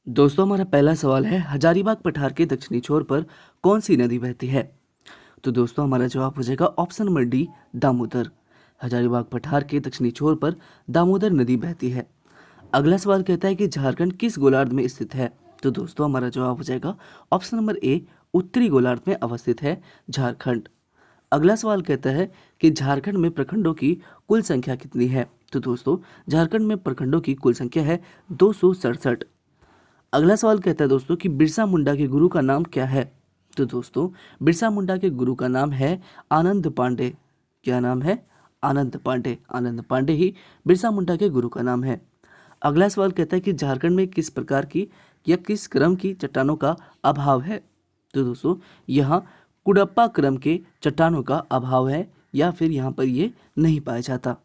दोस्तों हमारा पहला सवाल है, हजारीबाग पठार के दक्षिणी छोर पर कौन सी नदी बहती है। तो दोस्तों हमारा जवाब हो जाएगा option number D, Damodar. Hazaribagh पठार के दक्षिणी छोर पर दामोदर नदी बहती है। अगला सवाल कहता है कि झारखंड किस गोलार्ध में स्थित है। तो दोस्तों हमारा जवाब हो जाएगा ऑप्शन नंबर ए, उत्तरी गोलार्ध में अवस्थित है झारखंड। अगला सवाल कहता है कि झारखंड में प्रखंडों की कुल संख्या कितनी है। तो दोस्तों झारखंड में प्रखंडों की कुल संख्या है 267। अगला सवाल कहता है दोस्तों कि बिरसा मुंडा के गुरु का नाम क्या है। तो दोस्तों बिरसा मुंडा के गुरु का नाम है आनंद पांडे। क्या नाम है? आनंद पांडे। आनंद पांडे ही बिरसा मुंडा के गुरु का नाम है। अगला सवाल कहता है कि झारखंड में किस प्रकार की या किस क्रम की चट्टानों का अभाव है। तो दोस्तों यहाँ कुडप्पा क्रम के चट्टानों का अभाव है या फिर यहाँ पर ये नहीं पाया जाता।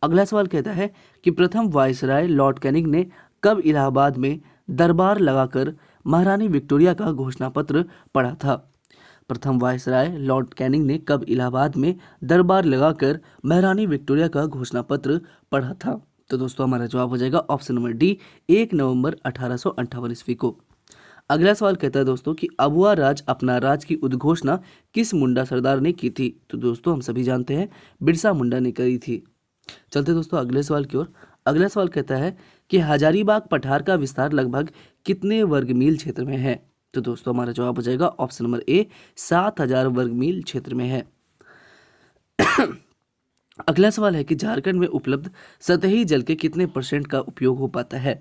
अगला सवाल कहता है कि प्रथम वायसराय लॉर्ड कैनिंग ने कब इलाहाबाद में दरबार लगाकर महारानी विक्टोरिया का घोषणा पत्र पढ़ा था। प्रथम वायसराय लॉर्ड कैनिंग ने कब इलाहाबाद में दरबार लगाकर महारानी विक्टोरिया का घोषणा पत्र पढ़ा था। तो दोस्तों हमारा जवाब हो जाएगा ऑप्शन नंबर डी, 1 नवंबर 1858 ईस्वी को। अगला सवाल कहता है दोस्तों कि अबुआ राज अपना राज की उद्घोषणा किस मुंडा सरदार ने की थी। तो दोस्तों हम सभी जानते हैं बिरसा मुंडा ने करी थी। चलते दोस्तों अगले सवाल की ओर। अगला सवाल कहता है कि हजारीबाग पठार का विस्तार लगभग कितने वर्ग मील क्षेत्र में है। तो दोस्तों हमारा जवाब हो जाएगा ऑप्शन नंबर ए, 7000 वर्ग मील क्षेत्र में है। अगला सवाल है कि झारखंड में उपलब्ध सतही जल के कितने परसेंट का उपयोग हो पाता है।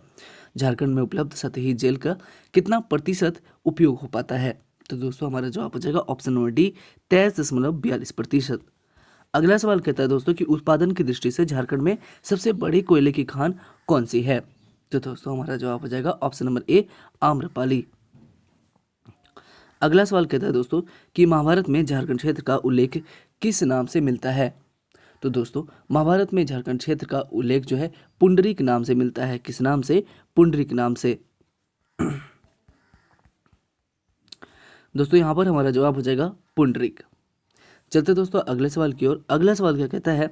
झारखंड में उपलब्ध सतही जल का कितना प्रतिशत उपयोग हो पाता है। तो दोस्तों हमारा जवाब हो जाएगा ऑप्शन नंबर डी, 23.42%। अगला सवाल कहता है दोस्तों कि उत्पादन की दृष्टि से झारखंड में सबसे बड़ी कोयले की खान कौन सी है। तो दोस्तों हमारा जवाब हो जाएगा ऑप्शन नंबर ए, आम्रपाली। अगला सवाल कहता है दोस्तों कि महाभारत में झारखंड क्षेत्र का उल्लेख किस नाम से मिलता है। तो दोस्तों महाभारत में झारखंड क्षेत्र का उल्लेख जो है पुंडरीक नाम से मिलता है। किस नाम से? पुंडरीक नाम से। दोस्तों यहाँ पर हमारा जवाब हो जाएगा पुंडरीक। चलते दोस्तों अगले सवाल की ओर। अगला सवाल क्या कहता है?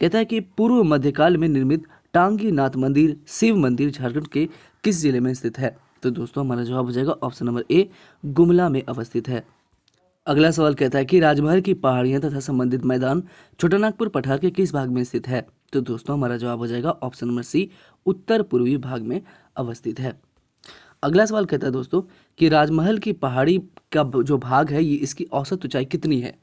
कहता है कि पूर्व मध्यकाल में निर्मित टांगी नाथ मंदिर शिव मंदिर झारखंड के किस जिले में स्थित है। तो दोस्तों हमारा जवाब हो जाएगा ऑप्शन नंबर ए, गुमला में अवस्थित है। अगला सवाल कहता है कि राजमहल की पहाड़ियां तथा संबंधित मैदान छोटानागपुर पठार के किस भाग में स्थित है। तो दोस्तों हमारा जवाब हो जाएगा ऑप्शन नंबर सी, उत्तर पूर्वी भाग में अवस्थित है। अगला सवाल कहता है दोस्तों कि राजमहल की पहाड़ी का जो भाग है ये इसकी औसत ऊंचाई कितनी है।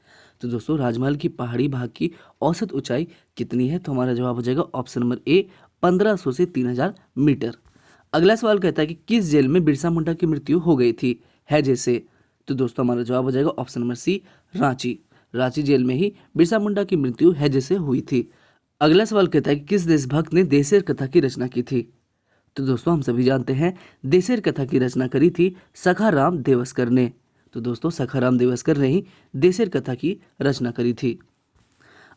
तो दोस्तों राजमहल की पहाड़ी भाग की औसत ऊंचाई कितनी है। तो हमारा जवाब हो जाएगा ऑप्शन नंबर ए, 1500 से 3000 मीटर। अगला सवाल कहता है कि किस जेल में बिरसा मुंडा की मृत्यु हो गई थी, है जैसे। तो दोस्तों हमारा जवाब हो जाएगा option number C, Ranchi. Ranchi जेल में ही बिरसा मुंडा की मृत्यु है जैसे हुई थी। अगला सवाल कहता है कि किस देशभक्त ने देसेर कथा की रचना की थी। तो दोस्तों हम सभी जानते हैं देसेर कथा की रचना करी थी सखाराम देवस्कर ने। तो दोस्तों सखाराम देवस्कर ने ही देसेर कथा की रचना करी थी।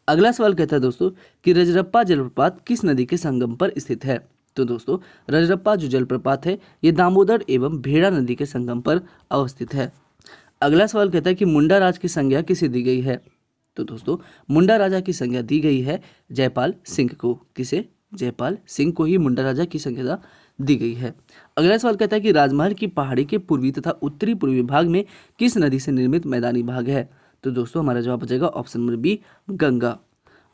अगला सवाल कहता है दोस्तों कि रजरप्पा जलप्रपात किस नदी के संगम पर स्थित है। तो दोस्तों रजरप्पा जो जलप्रपात है ये दामोदर एवं भेड़ा नदी के संगम पर अवस्थित है। अगला सवाल कहता है कि मुंडा राज की संज्ञा किसे दी गई है। तो दोस्तों मुंडा राजा की संज्ञा दी गई है जयपाल सिंह को। किसे? जयपाल सिंह को ही मुंडा राजा की संज्ञा दी गई है। अगला सवाल कहता है कि राजमहल की पहाड़ी के पूर्वी तथा उत्तरी पूर्वी भाग में किस नदी से निर्मित मैदानी भाग है। तो दोस्तों हमारा जवाब हो जाएगा ऑप्शन नंबर बी, गंगा।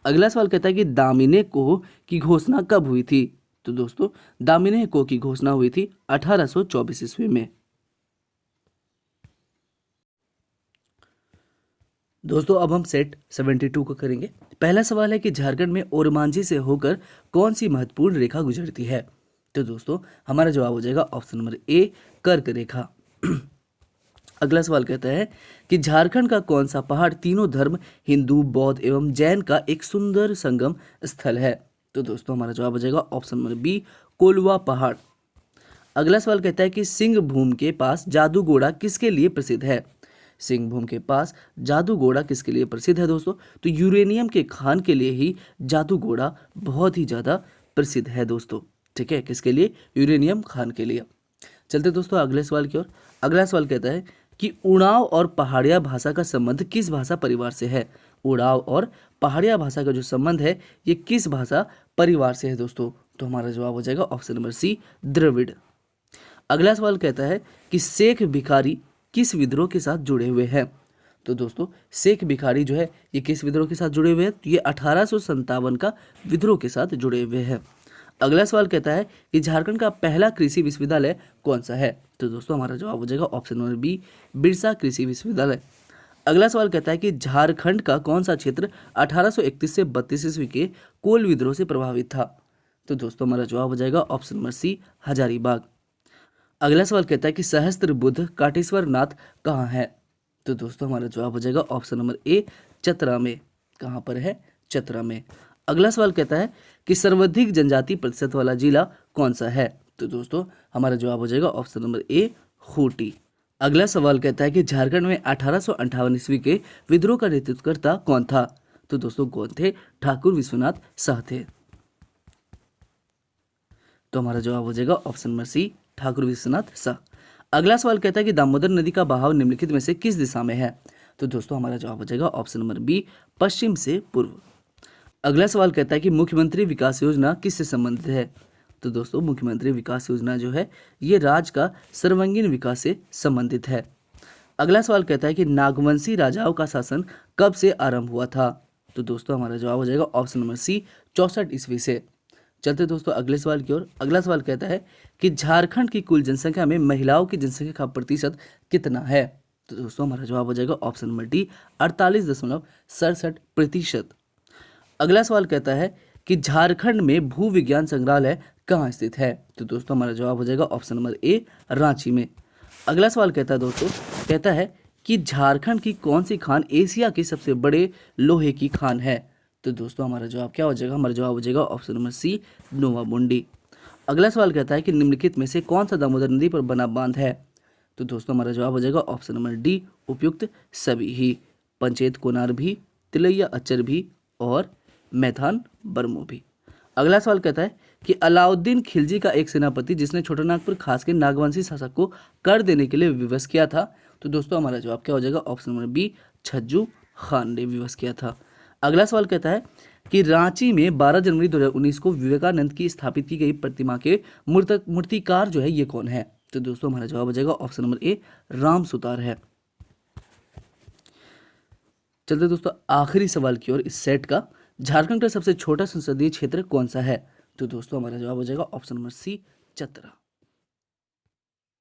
अगला सवाल कहता है कि दामिने को की घोषणा कब हुई थी। तो दोस्तों दामिने को की घोषणा हुई थी 1824 ईस्वी में। दोस्तों अब हम सेट 72 को करेंगे। पहला सवाल है कि झारखंड में ओरमांझी से होकर कौन सी महत्वपूर्ण रेखा गुजरती है। तो दोस्तों हमारा जवाब हो जाएगा ऑप्शन नंबर ए, कर्क रेखा। अगला सवाल कहता है कि झारखंड का कौन सा पहाड़ तीनों धर्म हिंदू, बौद्ध एवं जैन का एक सुंदर संगम स्थल है। तो दोस्तों हमारा जवाब हो जाएगा ऑप्शन नंबर बी, कोलवा पहाड़। अगला सवाल कहता है कि सिंहभूम के पास जादूगोड़ा किसके लिए प्रसिद्ध है। सिंहभूम के पास जादूगोड़ा किसके लिए प्रसिद्ध है दोस्तों। तो यूरेनियम के खान के लिए ही जादूगोड़ा बहुत ही ज़्यादा प्रसिद्ध है दोस्तों। ठीक है, किसके लिए? यूरेनियम खान के लिए। चलते दोस्तों अगले सवाल की ओर। अगला सवाल कहता है कि उड़ाव और पहाड़िया भाषा का संबंध किस भाषा परिवार से है। उड़ाव और पहाड़िया भाषा का जो संबंध है ये किस भाषा परिवार से है दोस्तों। तो हमारा जवाब हो जाएगा ऑप्शन नंबर सी, द्रविड़। अगला सवाल कहता है कि शेख भिखारी किस विद्रोह के साथ जुड़े हुए हैं। तो दोस्तों शेख भिखारी जो है ये किस विद्रोह के साथ जुड़े हुए हैं, तो ये 1857 का विद्रोह के साथ जुड़े हुए हैं। अगला सवाल कहता है कि झारखंड का पहला कृषि विश्वविद्यालय कौन सा है। तो दोस्तों हमारा जवाब हो जाएगा ऑप्शन नंबर बी, बिरसा कृषि विश्वविद्यालय। अगला सवाल कहता है कि झारखंड का कौन सा क्षेत्र 1831 से 32 ईस्वी के कोल विद्रोह से प्रभावित था। तो दोस्तों हमारा जवाब हो जाएगा ऑप्शन नंबर सी, हजारीबाग। अगला सवाल कहता है कि सहस्त्र बुद्ध काटेश्वर नाथ कहाँ है। तो दोस्तों हमारा जवाब हो जाएगा ऑप्शन नंबर ए, चतरा में। कहाँ पर है, चतरा में। अगला सवाल कहता है कि सर्वाधिक जनजाति प्रतिशत वाला जिला कौन सा है। तो दोस्तों हमारा जवाब हो जाएगा ऑप्शन नंबर ए, खूंटी। अगला सवाल कहता है कि झारखंड में 1858 ईस्वी के विद्रोह का नेतृत्वकर्ता कौन था। तो दोस्तों कौन थे, ठाकुर विश्वनाथ शाह थे। तो हमारा जवाब हो जाएगा option number C, Thakur Vishwanath Shah. अगला सवाल कहता है कि दामोदर नदी का बहाव निम्नलिखित में से किस दिशा में है। तो दोस्तों हमारा जवाब हो जाएगा ऑप्शन नंबर बी, पश्चिम से पूर्व। अगला सवाल कहता है कि मुख्यमंत्री विकास योजना किससे संबंधित है। तो दोस्तों मुख्यमंत्री विकास योजना जो है ये राज्य का सर्वांगीण विकास से संबंधित है। अगला सवाल कहता है कि नागवंशी राजाओं का शासन कब से आरंभ हुआ था। तो दोस्तों हमारा जवाब हो जाएगा ऑप्शन नंबर सी, 64 ईस्वी से। चलते दोस्तों अगले सवाल की ओर। अगला सवाल कहता है कि झारखंड की कुल जनसंख्या में महिलाओं की जनसंख्या का प्रतिशत कितना है। तो दोस्तों हमारा जवाब हो जाएगा ऑप्शन नंबर डी, 48.67%। अगला सवाल कहता है कि झारखंड में भू विज्ञान संग्रहालय कहाँ स्थित है। तो दोस्तों हमारा जवाब हो जाएगा ऑप्शन नंबर ए, रांची में। अगला सवाल कहता है दोस्तों, कहता है कि झारखंड की कौन सी खान एशिया की सबसे बड़े लोहे की खान है। तो दोस्तों हमारा जवाब क्या हो जाएगा, हमारा जवाब हो जाएगा ऑप्शन नंबर सी, नोवामुंडी। अगला सवाल कहता है कि निम्नलिखित में से कौन सा दामोदर नदी पर बना बांध है। तो दोस्तों हमारा जवाब हो जाएगा ऑप्शन नंबर डी, उपयुक्त सभी ही, पंचेत कोनार भी, तिलैया अच्चर भी और मैथान बर्मो भी। अगला सवाल कहता है कि अलाउद्दीन खिलजी का एक सेनापति जिसने छोटानागपुर खास के नागवंशी शासक को कर देने के लिए विवश किया था। तो दोस्तों हमारा जवाब क्या हो जाएगा option number B, Chhajju Khan ने विवश किया था। अगला सवाल कहता है कि रांची में 12 जनवरी 2019 को विवेकानंद की स्थापित की गई प्रतिमा के मूर्तिकार जो है ये कौन है। तो दोस्तों हमारा जवाब हो जाएगा option number A, Ram Sutar है। चलते दोस्तों आखिरी सवाल की ओर इस सेट का, झारखंड का सबसे छोटा संसदीय क्षेत्र कौन सा है। तो दोस्तों हमारा जवाब हो जाएगा ऑप्शन नंबर सी, चतरा।